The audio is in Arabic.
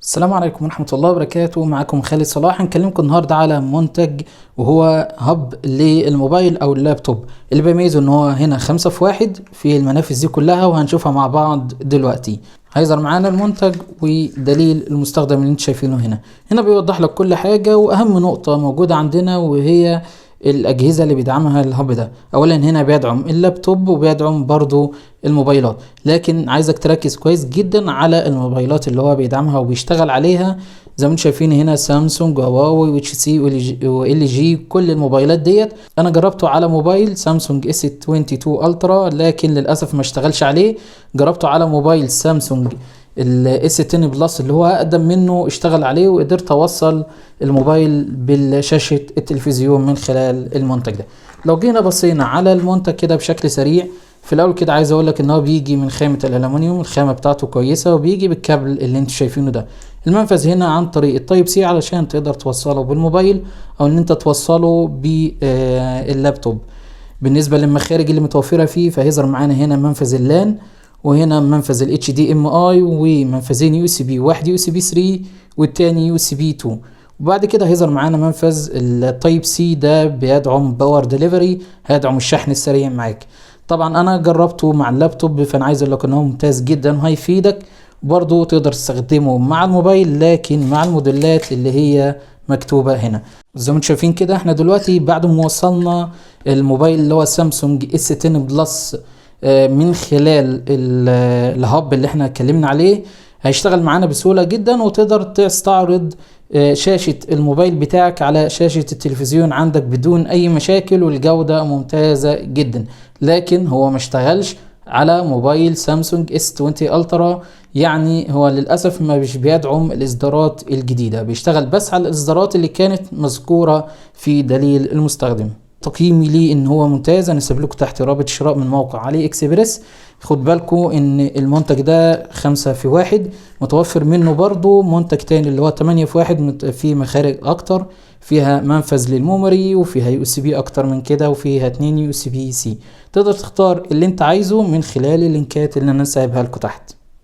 السلام عليكم ورحمة الله وبركاته. معكم خالد صلاح. هنكلمكم النهاردة على منتج وهو هب للموبايل او اللابتوب. اللي بيميزه ان هو هنا 5 في 1 في المنافذ دي كلها، وهنشوفها مع بعض دلوقتي. هيظهر معانا المنتج ودليل المستخدم اللي انت شايفينه هنا بيوضح لك كل حاجة، واهم نقطة موجودة عندنا وهي الاجهزة اللي بيدعمها الهب ده. اولا هنا بيدعم اللابتوب وبيدعم برضو الموبايلات، لكن عايزك تركز كويس جدا على الموبايلات اللي هو بيدعمها وبيشتغل عليها. زي ما انتم شايفين هنا سامسونج وهواوي واتش سي وال جي، كل الموبايلات ديت انا جربته على موبايل سامسونج اس 22 الترا، لكن للاسف ما اشتغلش عليه. جربته على موبايل سامسونج الاس 10 بلس اللي هو اقدم منه، اشتغل عليه وقدرت اوصل الموبايل بالشاشة التلفزيون من خلال المنتج ده. لو جينا بصينا على المنتج كده بشكل سريع، في الاول كده عايز اقول لك ان هو بيجي من خامة الالومنيوم، الخامة بتاعته كويسة، وبيجي بالكابل اللي انتوا شايفينه ده. المنفذ هنا عن طريق التايب سي علشان تقدر توصله بالموبايل او ان انت توصله باللابتوب. بالنسبة للمخارج اللي متوفرة فيه، فهيظهر معانا هنا منفذ اللان، وهنا منفذ ال HDMI، ومنفذين يو اس بي، واحد يو اس بي 3 والتاني يو اس بي 2. وبعد كده هيظهر معانا منفذ التايب سي ده بيدعم باور ديليفري، هيدعم الشحن السريع معاك. طبعا انا جربته مع اللابتوب، فانا عايز اقول لك ان هو ممتاز جدا وهيفيدك. برضو تقدر تستخدمه مع الموبايل، لكن مع الموديلات اللي هي مكتوبة هنا. زي ما انتم شايفين كده، احنا دلوقتي بعد ما وصلنا الموبايل اللي هو سامسونج اس 10 بلس من خلال الهب اللي احنا اتكلمنا عليه، هيشتغل معانا بسهولة جدا، وتقدر تستعرض شاشة الموبايل بتاعك على شاشة التلفزيون عندك بدون اي مشاكل، والجودة ممتازة جدا. لكن هو ما اشتغلش على موبايل سامسونج اس 20 الترا، يعني هو للأسف ما مش بيدعم الإصدارات الجديدة، بيشتغل بس على الإصدارات اللي كانت مذكورة في دليل المستخدم. تقييمي ليه ان هو ممتاز. انا سيب لكم تحت رابط شراء من موقع علي اكسبريس. خد بالكم ان المنتج ده 5 في 1. متوفر منه برضو منتج تاني اللي هو 8 في 1، في مخارج اكتر، فيها منفذ للميموري، وفيها يو اس بي اكتر من كده، وفيها 2 يو اس بي سي. تقدر تختار اللي انت عايزه من خلال اللينكات اللي انا سايبها لكم تحت.